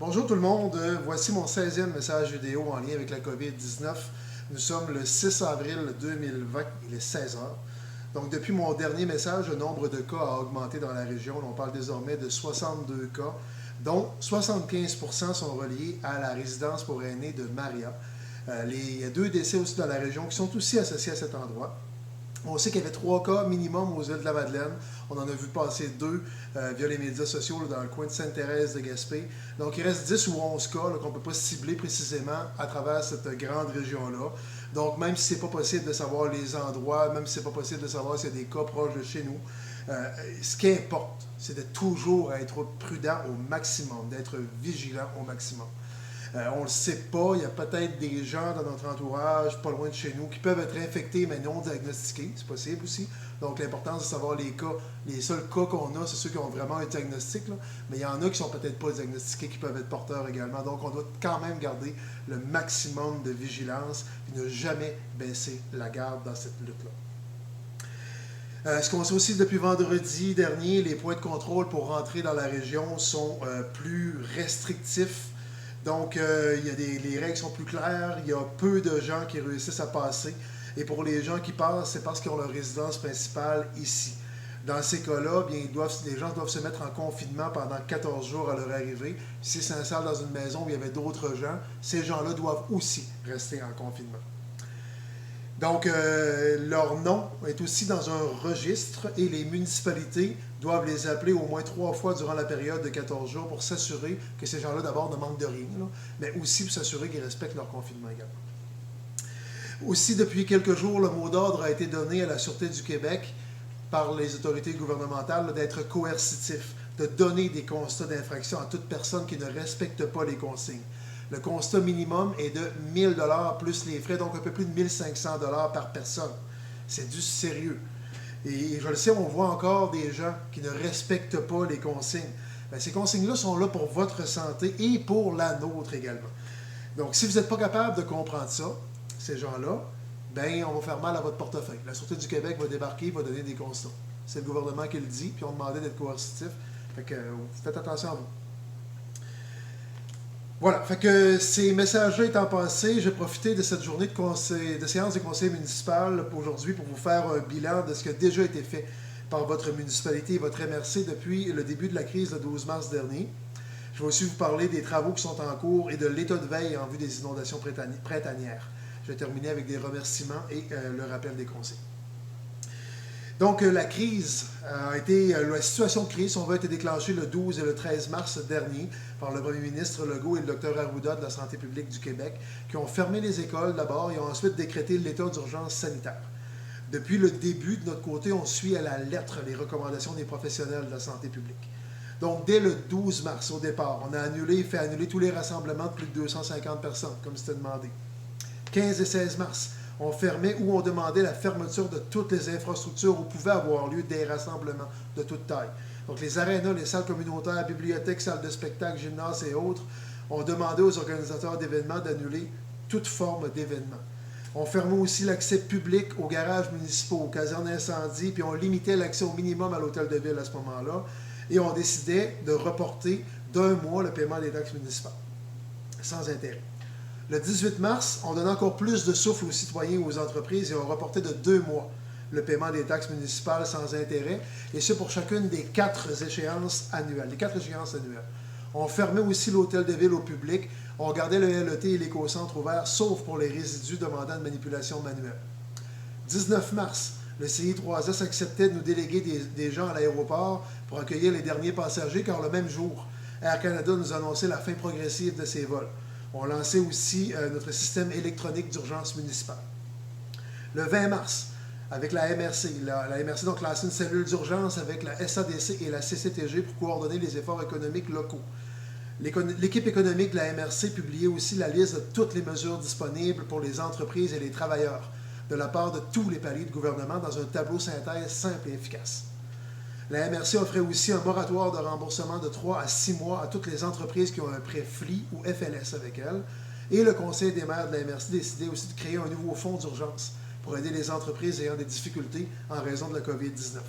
Bonjour tout le monde, voici mon 16e message vidéo en lien avec la COVID-19. Nous sommes le 6 avril 2020, il est 16 heures. Donc depuis mon dernier message, le nombre de cas a augmenté dans la région. On parle désormais de 62 cas, dont 75% sont reliés à la résidence pour aînés de Maria. Il y a 2 décès aussi dans la région qui sont aussi associés à cet endroit. On sait qu'il y avait 3 cas minimum aux îles de la Madeleine. On en a vu passer 2 via les médias sociaux là, dans le coin de Sainte-Thérèse de Gaspé. Donc il reste 10 ou 11 cas qu'on ne peut pas cibler précisément à travers cette grande région-là. Donc même si ce n'est pas possible de savoir les endroits, même si ce n'est pas possible de savoir s'il y a des cas proches de chez nous, ce qui importe, c'est de toujours être prudent au maximum, d'être vigilant au maximum. On ne le sait pas, il y a peut-être des gens dans notre entourage, pas loin de chez nous, qui peuvent être infectés mais non diagnostiqués, c'est possible aussi. Donc l'importance de savoir les cas, les seuls cas qu'on a, c'est ceux qui ont vraiment un diagnostic, là. Mais il y en a qui sont peut-être pas diagnostiqués, qui peuvent être porteurs également. Donc on doit quand même garder le maximum de vigilance et ne jamais baisser la garde dans cette lutte-là. Ce qu'on sait aussi depuis vendredi dernier, les points de contrôle pour rentrer dans la région sont plus restrictifs. Donc, les règles sont plus claires, il y a peu de gens qui réussissent à passer. Et pour les gens qui passent, c'est parce qu'ils ont leur résidence principale ici. Dans ces cas-là, bien, les gens doivent se mettre en confinement pendant 14 jours à leur arrivée. Si c'est s'installent dans une maison où il y avait d'autres gens, ces gens-là doivent aussi rester en confinement. Donc, leur nom est aussi dans un registre et les municipalités doivent les appeler au moins 3 fois durant la période de 14 jours pour s'assurer que ces gens-là, d'abord, ne manquent de rien, là, mais aussi pour s'assurer qu'ils respectent leur confinement également. Aussi, depuis quelques jours, le mot d'ordre a été donné à la Sûreté du Québec par les autorités gouvernementales d'être coercitif, de donner des constats d'infraction à toute personne qui ne respecte pas les consignes. Le constat minimum est de 1 000 $ plus les frais, donc un peu plus de 1 500 $ par personne. C'est du sérieux. Et je le sais, on voit encore des gens qui ne respectent pas les consignes. Bien, ces consignes-là sont là pour votre santé et pour la nôtre également. Donc, si vous n'êtes pas capable de comprendre ça, ces gens-là, ben, on va faire mal à votre portefeuille. La Sûreté du Québec va débarquer, va donner des constats. C'est le gouvernement qui le dit, puis on demandait d'être coercitif. Fait que faites attention à vous. Voilà, fait que ces messages-là étant passés, j'ai profité de cette journée de séance du conseil municipal aujourd'hui pour vous faire un bilan de ce qui a déjà été fait par votre municipalité et votre MRC depuis le début de la crise le 12 mars dernier. Je vais aussi vous parler des travaux qui sont en cours et de l'état de veille en vue des inondations printanières. Je vais terminer avec des remerciements et le rappel des conseils. Donc, la situation de crise, on va être déclenchée le 12 et le 13 mars dernier par le premier ministre Legault et le Dr Arruda de la Santé publique du Québec, qui ont fermé les écoles d'abord et ont ensuite décrété l'état d'urgence sanitaire. Depuis le début, de notre côté, on suit à la lettre les recommandations des professionnels de la santé publique. Donc, dès le 12 mars, au départ, on a fait annuler tous les rassemblements de plus de 250 personnes, comme c'était demandé. 15 et 16 mars, on fermait ou on demandait la fermeture de toutes les infrastructures où pouvaient avoir lieu des rassemblements de toute taille. Donc les arénas, les salles communautaires, bibliothèques, salles de spectacle, gymnases et autres, ont demandé aux organisateurs d'événements d'annuler toute forme d'événement. On fermait aussi l'accès public aux garages municipaux, aux casernes d'incendie, puis on limitait l'accès au minimum à l'hôtel de ville à ce moment-là, et on décidait de reporter d'1 mois le paiement des taxes municipales, sans intérêt. Le 18 mars, on donne encore plus de souffle aux citoyens et aux entreprises et on reportait de 2 mois le paiement des taxes municipales sans intérêt, et ce pour chacune des 4 échéances annuelles. On fermait aussi l'hôtel de ville au public, on gardait le LET et l'éco-centre ouverts, sauf pour les résidus demandant une manipulation manuelle. 19 mars, le CI3S acceptait de nous déléguer des gens à l'aéroport pour accueillir les derniers passagers, car le même jour, Air Canada nous annonçait la fin progressive de ses vols. On lançait aussi notre système électronique d'urgence municipale. Le 20 mars, avec la MRC, la MRC donc lancé une cellule d'urgence avec la SADC et la CCTG pour coordonner les efforts économiques locaux. L'équipe économique de la MRC publiait aussi la liste de toutes les mesures disponibles pour les entreprises et les travailleurs, de la part de tous les paliers de gouvernement dans un tableau synthèse simple et efficace. La MRC offrait aussi un moratoire de remboursement de 3 à 6 mois à toutes les entreprises qui ont un prêt FLI ou FLS avec elles. Et le Conseil des maires de la MRC décidait aussi de créer un nouveau fonds d'urgence pour aider les entreprises ayant des difficultés en raison de la COVID-19.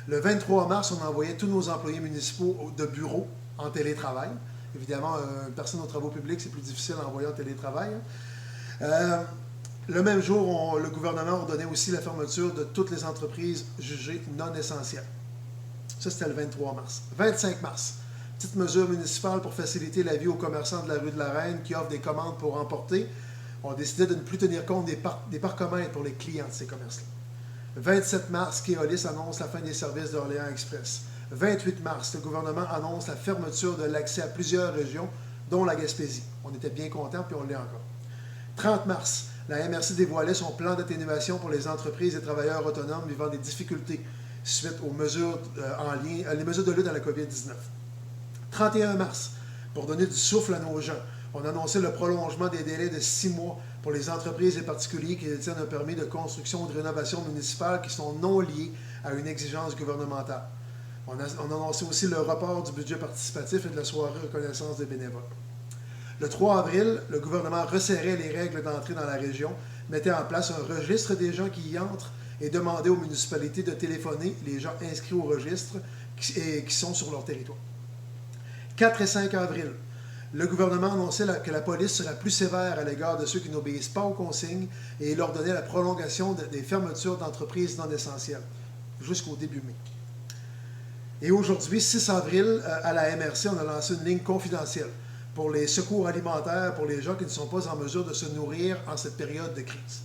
Le 23 mars, on envoyait tous nos employés municipaux de bureau en télétravail. Évidemment, une personne aux travaux publics, c'est plus difficile en envoyer en télétravail. Le même jour, le gouvernement ordonnait aussi la fermeture de toutes les entreprises jugées non essentielles. Ça, c'était le 23 mars. 25 mars, petite mesure municipale pour faciliter la vie aux commerçants de la rue de la Reine qui offrent des commandes pour emporter. On décidait de ne plus tenir compte des parcomètres pour les clients de ces commerces-là. 27 mars, Keolis annonce la fin des services d'Orléans Express. 28 mars, le gouvernement annonce la fermeture de l'accès à plusieurs régions, dont la Gaspésie. On était bien contents, puis on l'est encore. 30 mars, la MRC dévoilait son plan d'atténuation pour les entreprises et travailleurs autonomes vivant des difficultés suite aux mesures les mesures de lutte à la COVID-19. 31 mars, pour donner du souffle à nos gens, on a annoncé le prolongement des délais de 6 mois pour les entreprises et particuliers qui détiennent un permis de construction ou de rénovation municipale qui sont non liés à une exigence gouvernementale. On a annoncé aussi le report du budget participatif et de la soirée reconnaissance des bénévoles. Le 3 avril, le gouvernement resserrait les règles d'entrée dans la région, mettait en place un registre des gens qui y entrent et demandait aux municipalités de téléphoner les gens inscrits au registre et qui sont sur leur territoire. 4 et 5 avril, le gouvernement annonçait que la police sera plus sévère à l'égard de ceux qui n'obéissent pas aux consignes et il ordonnait la prolongation des fermetures d'entreprises non essentielles jusqu'au début mai. Et aujourd'hui, 6 avril, à la MRC, on a lancé une ligne confidentielle pour les secours alimentaires pour les gens qui ne sont pas en mesure de se nourrir en cette période de crise.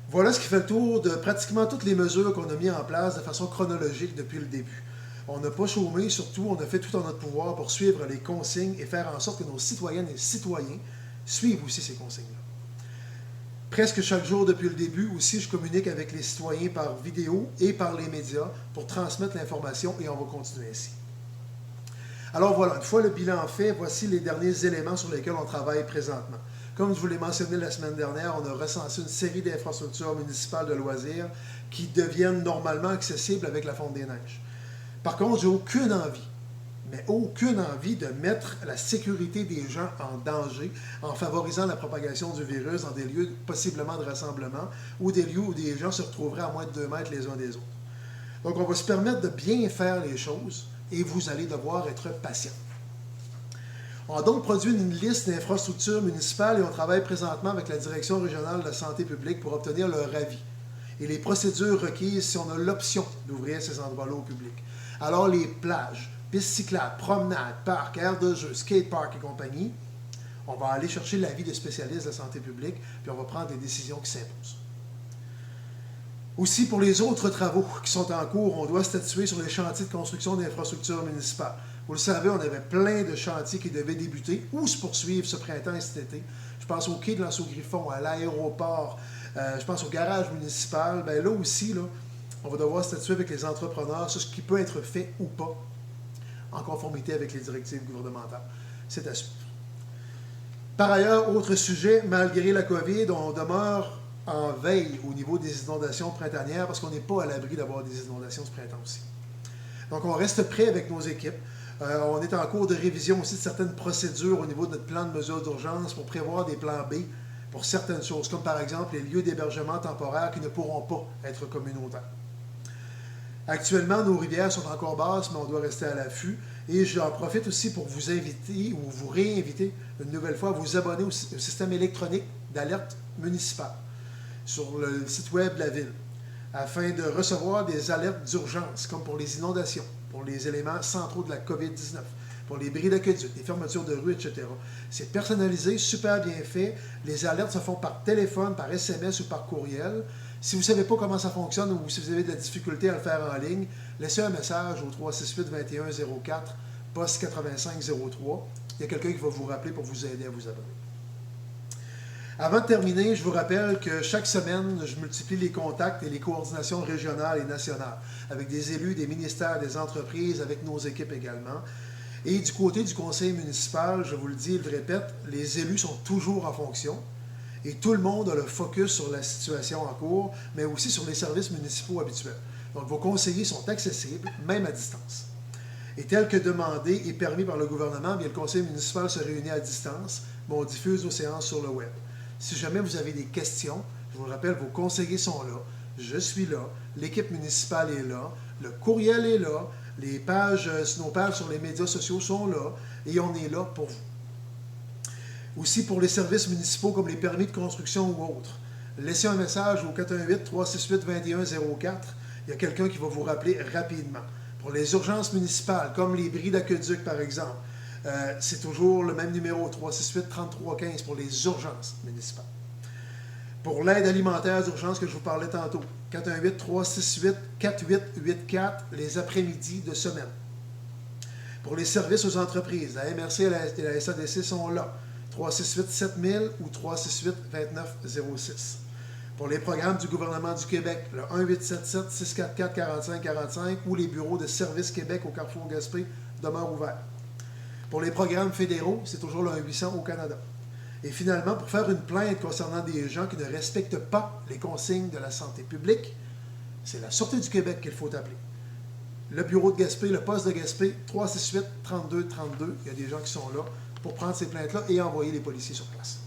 Voilà ce qui fait le tour de pratiquement toutes les mesures qu'on a mises en place de façon chronologique depuis le début. On n'a pas chômé, surtout, on a fait tout en notre pouvoir pour suivre les consignes et faire en sorte que nos citoyennes et citoyens suivent aussi ces consignes-là. Presque chaque jour depuis le début aussi, je communique avec les citoyens par vidéo et par les médias pour transmettre l'information et on va continuer ainsi. Alors voilà, une fois le bilan fait, voici les derniers éléments sur lesquels on travaille présentement. Comme je vous l'ai mentionné la semaine dernière, on a recensé une série d'infrastructures municipales de loisirs qui deviennent normalement accessibles avec la fonte des neiges. Par contre, j'ai aucune envie de mettre la sécurité des gens en danger en favorisant la propagation du virus dans des lieux possiblement de rassemblement ou des lieux où des gens se retrouveraient à moins de 2 mètres les uns des autres. Donc, on va se permettre de bien faire les choses et vous allez devoir être patient. On a donc produit une liste d'infrastructures municipales et on travaille présentement avec la Direction régionale de la santé publique pour obtenir leur avis et les procédures requises si on a l'option d'ouvrir ces endroits-là au public. Alors, les plages, pistes cyclables, promenades, parcs, aires de jeu, skateparks et compagnie, on va aller chercher l'avis des spécialistes de la santé publique, puis on va prendre des décisions qui s'imposent. Aussi, pour les autres travaux qui sont en cours, on doit statuer sur les chantiers de construction d'infrastructures municipales. Vous le savez, on avait plein de chantiers qui devaient débuter ou se poursuivre ce printemps et cet été. Je pense au quai de l'Anse-au-Griffon, à l'aéroport, je pense au garage municipal. Bien là aussi, on va devoir statuer avec les entrepreneurs sur ce qui peut être fait ou pas en conformité avec les directives gouvernementales. C'est à suivre. Par ailleurs, autre sujet, malgré la COVID, on demeure en veille au niveau des inondations printanières parce qu'on n'est pas à l'abri d'avoir des inondations ce printemps aussi. Donc, on reste prêt avec nos équipes. On est en cours de révision aussi de certaines procédures au niveau de notre plan de mesures d'urgence pour prévoir des plans B pour certaines choses, comme par exemple les lieux d'hébergement temporaire qui ne pourront pas être communautaires. Actuellement, nos rivières sont encore basses, mais on doit rester à l'affût. Et j'en profite aussi pour vous inviter ou vous réinviter une nouvelle fois à vous abonner au système électronique d'alerte municipale sur le site web de la ville, afin de recevoir des alertes d'urgence, comme pour les inondations, pour les éléments centraux de la COVID-19, pour les bris d'aqueduc, les fermetures de rues, etc. C'est personnalisé, super bien fait. Les alertes se font par téléphone, par SMS ou par courriel. Si vous ne savez pas comment ça fonctionne ou si vous avez de la difficulté à le faire en ligne, laissez un message au 368-2104, poste 8503. Il y a quelqu'un qui va vous rappeler pour vous aider à vous abonner. Avant de terminer, je vous rappelle que chaque semaine, je multiplie les contacts et les coordinations régionales et nationales avec des élus, des ministères, des entreprises, avec nos équipes également. Et du côté du conseil municipal, je vous le dis et le répète, les élus sont toujours en fonction. Et tout le monde a le focus sur la situation en cours, mais aussi sur les services municipaux habituels. Donc, vos conseillers sont accessibles, même à distance. Et tel que demandé et permis par le gouvernement, bien, le conseil municipal se réunit à distance, mais on diffuse nos séances sur le web. Si jamais vous avez des questions, je vous rappelle, vos conseillers sont là, je suis là, l'équipe municipale est là, le courriel est là, Les pages, nos pages sur les médias sociaux sont là et on est là pour vous. Aussi pour les services municipaux comme les permis de construction ou autres. Laissez un message au 418-368-2104. Il y a quelqu'un qui va vous rappeler rapidement. Pour les urgences municipales, comme les bris d'aqueduc par exemple, c'est toujours le même numéro, 368-3315 pour les urgences municipales. Pour l'aide alimentaire d'urgence que je vous parlais tantôt, 418-368-4884 les après-midi de semaine. Pour les services aux entreprises, la MRC et la SADC sont là. 368-7000 ou 368-2906. Pour les programmes du gouvernement du Québec, le 1877-644-4545 ou les bureaux de Service Québec au Carrefour Gaspé demeurent ouverts. Pour les programmes fédéraux, c'est toujours le 1-800 au Canada. Et finalement, pour faire une plainte concernant des gens qui ne respectent pas les consignes de la santé publique, c'est la Sûreté du Québec qu'il faut appeler. Le bureau de Gaspé, le poste de Gaspé, 368-3232. Il y a des gens qui sont là pour prendre ces plaintes-là et envoyer les policiers sur place.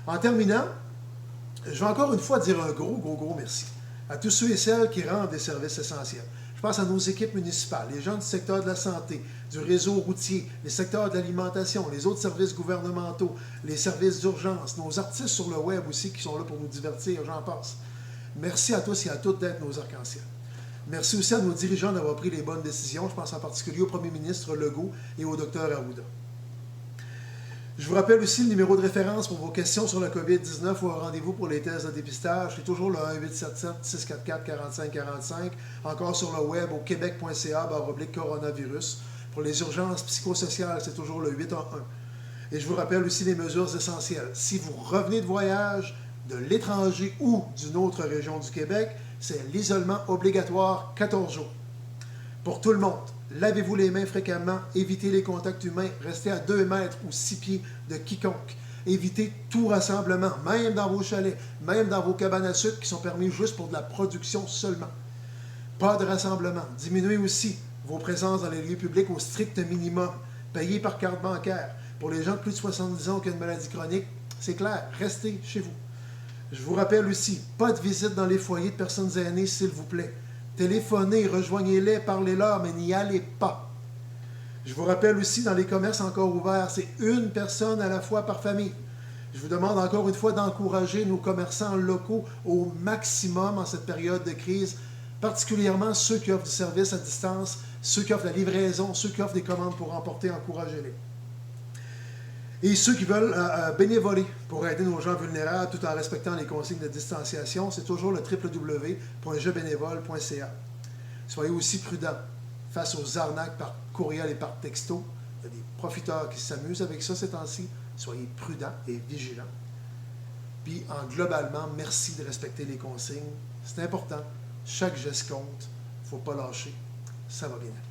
En terminant, je vais encore une fois dire un gros merci à tous ceux et celles qui rendent des services essentiels. Je pense à nos équipes municipales, les gens du secteur de la santé, du réseau routier, les secteurs de l'alimentation, les autres services gouvernementaux, les services d'urgence, nos artistes sur le web aussi qui sont là pour nous divertir, j'en passe. Merci à tous et à toutes d'être nos arcs-en-ciel. Merci aussi à nos dirigeants d'avoir pris les bonnes décisions. Je pense en particulier au premier ministre Legault et au Dr Arruda. Je vous rappelle aussi le numéro de référence pour vos questions sur la COVID-19 ou un rendez-vous pour les tests de dépistage. C'est toujours le 1-877-644-4545. Encore sur le web au québec.ca/coronavirus. Pour les urgences psychosociales, c'est toujours le 811. Et je vous rappelle aussi les mesures essentielles. Si vous revenez de voyage de l'étranger ou d'une autre région du Québec, c'est l'isolement obligatoire 14 jours. Pour tout le monde, lavez-vous les mains fréquemment, évitez les contacts humains, restez à 2 mètres ou 6 pieds de quiconque. Évitez tout rassemblement, même dans vos chalets, même dans vos cabanes à sucre qui sont permis juste pour de la production seulement. Pas de rassemblement. Diminuez aussi vos présences dans les lieux publics au strict minimum. Payez par carte bancaire. Pour les gens de plus de 70 ans qui ont une maladie chronique, c'est clair, restez chez vous. Je vous rappelle aussi, pas de visite dans les foyers de personnes aînées, s'il vous plaît. Téléphonez, rejoignez-les, parlez-leur, mais n'y allez pas. Je vous rappelle aussi, dans les commerces encore ouverts, c'est une personne à la fois par famille. Je vous demande encore une fois d'encourager nos commerçants locaux au maximum en cette période de crise, particulièrement ceux qui offrent du service à distance, ceux qui offrent la livraison, ceux qui offrent des commandes pour emporter, encouragez-les. Et ceux qui veulent bénévoler pour aider nos gens vulnérables tout en respectant les consignes de distanciation, c'est toujours le www.jebénévole.ca. Soyez aussi prudents face aux arnaques par courriel et par texto. Il y a des profiteurs qui s'amusent avec ça ces temps-ci. Soyez prudents et vigilants. Puis, globalement, merci de respecter les consignes. C'est important. Chaque geste compte. Il ne faut pas lâcher. Ça va bien aller.